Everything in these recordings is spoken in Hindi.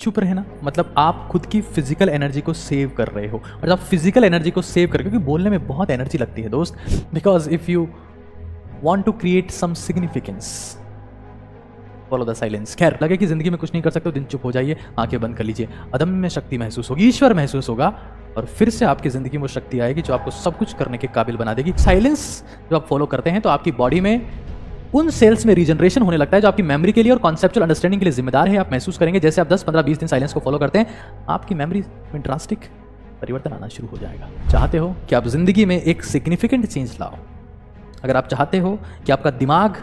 चुप रहना मतलब आप खुद की फिजिकल एनर्जी को सेव कर रहे हो, और जब फिजिकल एनर्जी को सेव कर, क्योंकि बोलने में बहुत एनर्जी लगती है दोस्त, because if you want to create some significance follow the silence. खैर, लगे कि जिंदगी में कुछ नहीं कर सकते हो, दिन चुप हो जाइए, आंखें बंद कर लीजिए, अदम्य शक्ति महसूस होगी, ईश्वर महसूस होगा, और फिर से आपकी जिंदगी में वो शक्ति आएगी जो आपको सब कुछ करने के काबिल बना देगी। साइलेंस जब आप फॉलो करते हैं तो आपकी बॉडी में उन सेल्स में रीजनरेशन होने लगता है जो आपकी मेमोरी के लिए और कॉन्सेप्चुअल अंडरस्टैंडिंग के लिए जिम्मेदार है। आप महसूस करेंगे जैसे आप 10, 15, 20 दिन साइलेंस को फॉलो करते हैं, आपकी मेमोरी में ड्रास्टिक परिवर्तन आना शुरू हो जाएगा। चाहते हो कि आप जिंदगी में एक सिग्निफिकेंट चेंज लाओ, अगर आप चाहते हो कि आपका दिमाग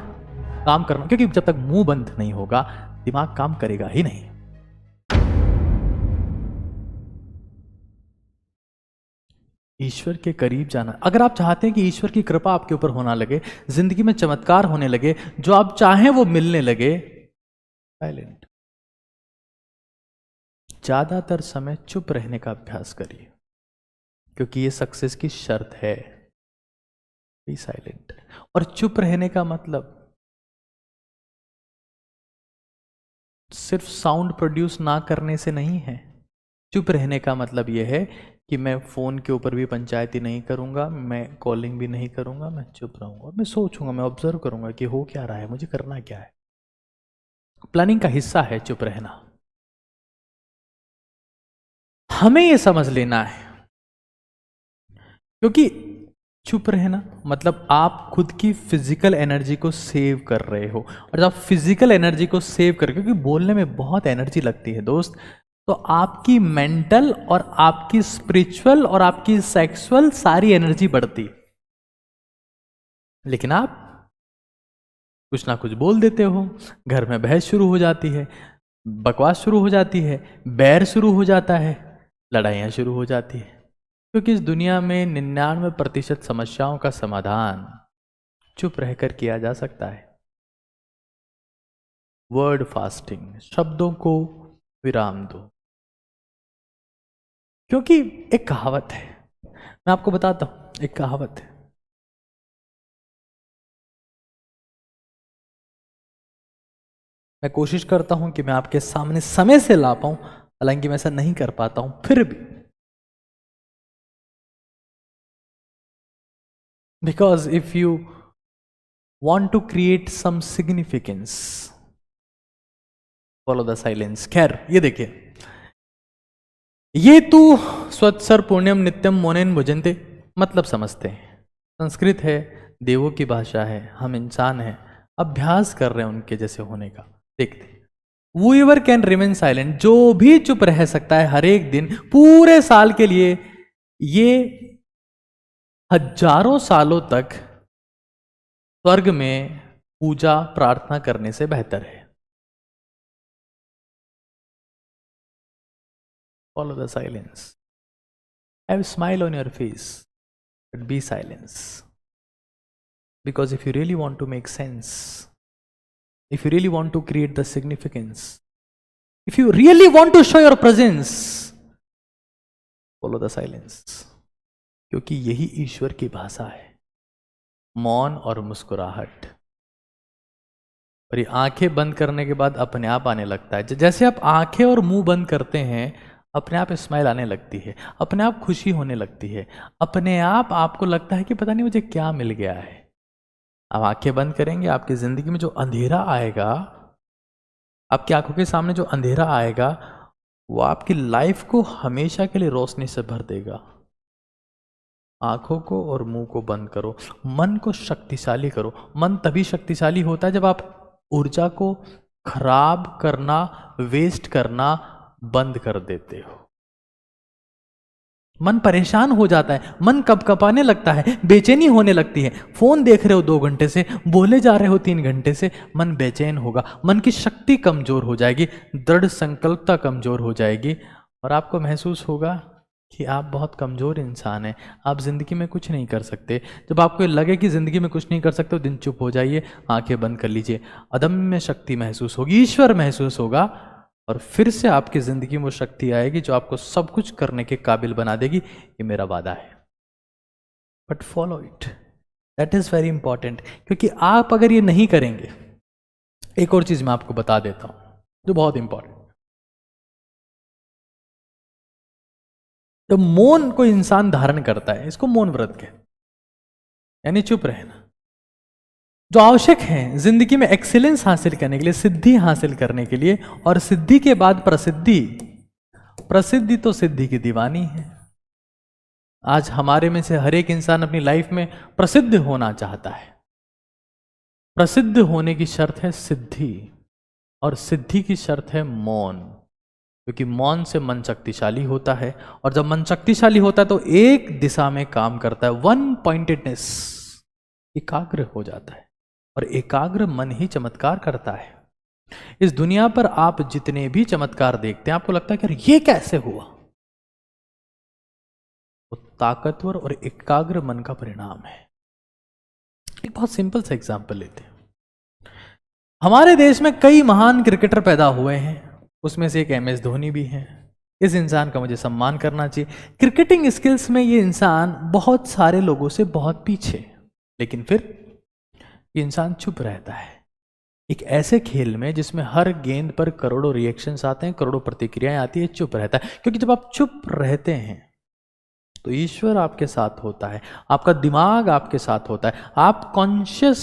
काम करना, क्योंकि जब तक मुंह बंद नहीं होगा दिमाग काम करेगा ही नहीं। ईश्वर के करीब जाना, अगर आप चाहते हैं कि ईश्वर की कृपा आपके ऊपर होना लगे, जिंदगी में चमत्कार होने लगे, जो आप चाहें वो मिलने लगे, साइलेंट, ज्यादातर समय चुप रहने का अभ्यास करिए, क्योंकि ये सक्सेस की शर्त है। Be silent. और चुप रहने का मतलब सिर्फ साउंड प्रोड्यूस ना करने से नहीं है। चुप रहने का मतलब यह है कि मैं फोन के ऊपर भी पंचायती नहीं करूंगा, मैं कॉलिंग भी नहीं करूंगा, मैं चुप रहूंगा, मैं सोचूंगा, मैं ऑब्जर्व करूंगा कि हो क्या रहा है, मुझे करना क्या है। प्लानिंग का हिस्सा है चुप रहना। हमें यह समझ लेना है, क्योंकि चुप रहना मतलब आप खुद की फिजिकल एनर्जी को सेव कर रहे हो, और जब आप फिजिकल एनर्जी को सेव कर, क्योंकि बोलने में बहुत एनर्जी लगती है दोस्त, तो आपकी मेंटल और आपकी स्पिरिचुअल और आपकी सेक्सुअल सारी एनर्जी बढ़ती। लेकिन आप कुछ ना कुछ बोल देते हो, घर में बहस शुरू हो जाती है, बकवास शुरू हो जाती है, बैर शुरू हो जाता है, लड़ाइयाँ शुरू हो जाती है, क्योंकि इस दुनिया में 99% समस्याओं का समाधान चुप रहकर किया जा सकता है। वर्ड फास्टिंग, शब्दों को विराम दो, क्योंकि एक कहावत है, मैं आपको बताता हूं, एक कहावत है, मैं कोशिश करता हूं कि मैं आपके सामने समय से ला पाऊं, हालांकि मैं ऐसा नहीं कर पाता हूं, फिर भी because if you want to create some significance follow the silence. खैर, ये देखिए, ये तू स्वत्सर पुण्यम नित्यम मोनेन भुजन्ते, मतलब समझते हैं, संस्कृत है, देवों की भाषा है, हम इंसान हैं, अभ्यास कर रहे हैं उनके जैसे होने का। देखते, whoever कैन रिमेन साइलेंट, जो भी चुप रह सकता है हर एक दिन पूरे साल के लिए, ये हजारों सालों तक स्वर्ग में पूजा प्रार्थना करने से बेहतर है। Follow the silence. Have a smile on your face, but be silence. Because if you really want to make sense, if you really want to create the significance, if you really want to show your presence, follow the silence. क्योंकि यही ईश्वर की भाषा है, मौन और मुस्कुराहट। और ये आंखें बंद करने के बाद अपने आप आने लगता है। जैसे आप आंखें और मुंह बंद करते हैं, अपने आप स्माइल आने लगती है, अपने आप खुशी होने लगती है, अपने आप आपको लगता है कि पता नहीं मुझे क्या मिल गया है। आप आंखें बंद करेंगे, आपकी जिंदगी में जो अंधेरा आएगा, आपकी आंखों के सामने जो अंधेरा आएगा, वो आपकी लाइफ को हमेशा के लिए रोशनी से भर देगा। आंखों को और मुंह को बंद करो, मन को शक्तिशाली करो। मन तभी शक्तिशाली होता है जब आप ऊर्जा को खराब करना, वेस्ट करना बंद कर देते हो। मन परेशान हो जाता है, मन कपकपाने लगता है, बेचैनी होने लगती है। फोन देख रहे हो 2 घंटे से, बोले जा रहे हो 3 घंटे से, मन बेचैन होगा, मन की शक्ति कमजोर हो जाएगी, दृढ़ संकल्पता कमजोर हो जाएगी, और आपको महसूस होगा कि आप बहुत कमजोर इंसान हैं, आप जिंदगी में कुछ नहीं कर सकते। जब आपको लगे कि जिंदगी में कुछ नहीं कर सकते, तो दिन चुप हो जाइए, आंखें बंद कर लीजिए, अदम्य शक्ति महसूस होगी, ईश्वर महसूस होगा, और फिर से आपकी जिंदगी में वो शक्ति आएगी जो आपको सब कुछ करने के काबिल बना देगी। ये मेरा वादा है, but follow it, that is very important. क्योंकि आप अगर ये नहीं करेंगे, एक और चीज मैं आपको बता देता हूं जो बहुत इंपॉर्टेंट, तो मौन को इंसान धारण करता है, इसको मौन व्रत कहते हैं, यानी चुप रहना। जो आवश्यक है जिंदगी में एक्सीलेंस हासिल करने के लिए, सिद्धि हासिल करने के लिए, और सिद्धि के बाद प्रसिद्धि, प्रसिद्धि तो सिद्धि की दीवानी है। आज हमारे में से हर एक इंसान अपनी लाइफ में प्रसिद्ध होना चाहता है। प्रसिद्ध होने की शर्त है सिद्धि, और सिद्धि की शर्त है मौन, क्योंकि मौन से मन शक्तिशाली होता है, और जब मन शक्तिशाली होता है तो एक दिशा में काम करता है, वन पॉइंटेडनेस, एकाग्र हो जाता है, और एकाग्र मन ही चमत्कार करता है। इस दुनिया पर आप जितने भी चमत्कार देखते हैं, आपको लगता है कि ये कैसे हुआ, वो ताकतवर और एकाग्र मन का परिणाम है। एक बहुत सिंपल सा एग्जांपल लेते हैं। हमारे देश में कई महान क्रिकेटर पैदा हुए हैं, उसमें से एक MS धोनी भी है। इस इंसान का मुझे सम्मान करना चाहिए। क्रिकेटिंग स्किल्स में ये इंसान बहुत सारे लोगों से बहुत पीछे, लेकिन फिर ये इंसान चुप रहता है। एक ऐसे खेल में जिसमें हर गेंद पर करोड़ों रिएक्शंस आते हैं, करोड़ों प्रतिक्रियाएं आती है, चुप रहता है। क्योंकि जब आप चुप रहते हैं तो ईश्वर आपके साथ होता है, आपका दिमाग आपके साथ होता है, आप कॉन्शियस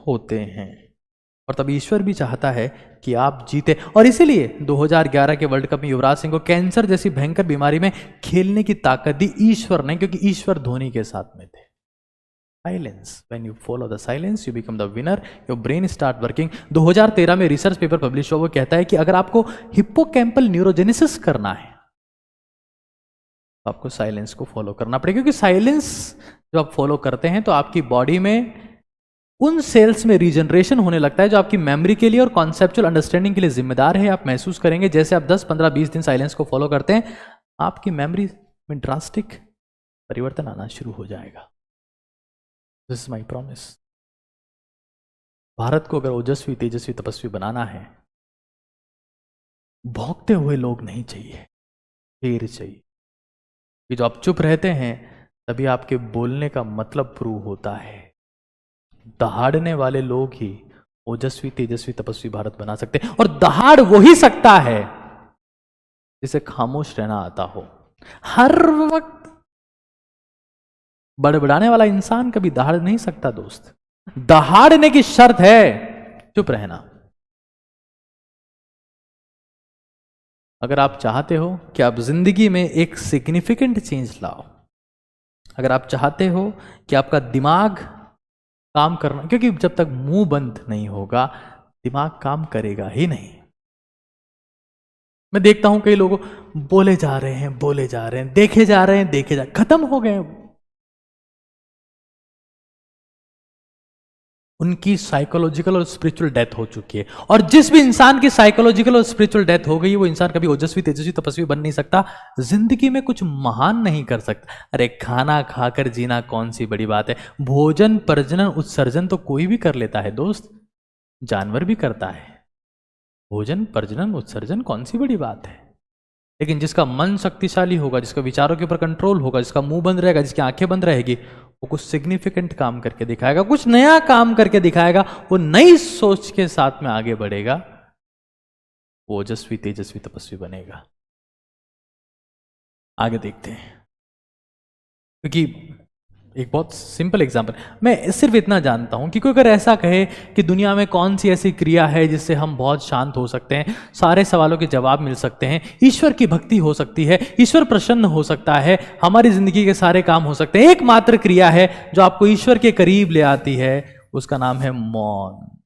होते हैं, और तब ईश्वर भी चाहता है कि आप जीते। और इसीलिए 2011 के वर्ल्ड कप में युवराज सिंह को कैंसर जैसी भयंकर बीमारी में खेलने की ताकत दी ईश्वर ने, क्योंकि ईश्वर धोनी के साथ में थे। Silence, when you follow the silence you become the winner, your brain start working. 2013 में रिसर्च पेपर पब्लिश हुआ, वो कहता है कि अगर आपको हिप्पोकैम्पल न्यूरोजेनेसिस करना है तो आपको साइलेंस को फॉलो करना पड़ेगा, क्योंकि साइलेंस जो आप फॉलो करते हैं तो आपकी बॉडी में उन सेल्स में रीजनरेशन होने लगता है जो आपकी मेमोरी के लिए और कॉन्सेप्चुअल अंडरस्टैंडिंग के लिए जिम्मेदार है। आप महसूस करेंगे जैसे आप 10, 15, 20 दिन साइलेंस को फॉलो करते हैं, आपकी मेमोरी में ड्रास्टिक परिवर्तन आना शुरू हो जाएगा। This is my promise. Bharat को अगर ओजस्वी, तेजस्वी, तपस्वी बनाना है, भौंकते हुए लोग नहीं चाहिए, शेर चाहिए। कि जो आप चुप रहते हैं तभी आपके बोलने का मतलब प्रूव होता है। दहाड़ने वाले लोग ही ओजस्वी, तेजस्वी, तपस्वी भारत बना सकते हैं, और दहाड़ वो ही सकता है जिसे खामोश रहना आता हो। हर वक्त बड़बड़ाने वाला इंसान कभी दहाड़ नहीं सकता दोस्त। दहाड़ने की शर्त है चुप रहना। अगर आप चाहते हो कि आप जिंदगी में एक सिग्निफिकेंट चेंज लाओ, अगर आप चाहते हो कि आपका दिमाग काम करना, क्योंकि जब तक मुंह बंद नहीं होगा दिमाग काम करेगा ही नहीं। मैं देखता हूं कई लोग बोले जा रहे हैं, बोले जा रहे हैं, देखे जा रहे हैं, देखे जा, खत्म हो गए। उनकी साइकोलॉजिकल और स्पिरिचुअल डेथ हो चुकी है। और जिस भी इंसान की साइकोलॉजिकल और स्पिरिचुअल डेथ हो गई, वो इंसान कभी ओजस्वी, तेजस्वी, तपस्वी बन नहीं सकता, जिंदगी में कुछ महान नहीं कर सकता। अरे खाना खाकर जीना कौन सी बड़ी बात है। भोजन, प्रजनन, उत्सर्जन तो कोई भी कर लेता है दोस्त, जानवर भी करता है। भोजन, प्रजनन, उत्सर्जन कौन सी बड़ी बात है। लेकिन जिसका मन शक्तिशाली होगा, जिसका विचारों के ऊपर कंट्रोल होगा, जिसका मुंह बंद रहेगा, जिसकी आंखें बंद रहेगी, वो कुछ सिग्निफिकेंट काम करके दिखाएगा, कुछ नया काम करके दिखाएगा, वो नई सोच के साथ में आगे बढ़ेगा, वो ओजस्वी, तेजस्वी, तपस्वी बनेगा। आगे देखते हैं, क्योंकि एक बहुत सिंपल एग्जांपल, मैं सिर्फ इतना जानता हूं कि कोई अगर ऐसा कहे कि दुनिया में कौन सी ऐसी क्रिया है जिससे हम बहुत शांत हो सकते हैं, सारे सवालों के जवाब मिल सकते हैं, ईश्वर की भक्ति हो सकती है, ईश्वर प्रसन्न हो सकता है, हमारी जिंदगी के सारे काम हो सकते हैं, एकमात्र क्रिया है जो आपको ईश्वर के करीब ले आती है, उसका नाम है मौन।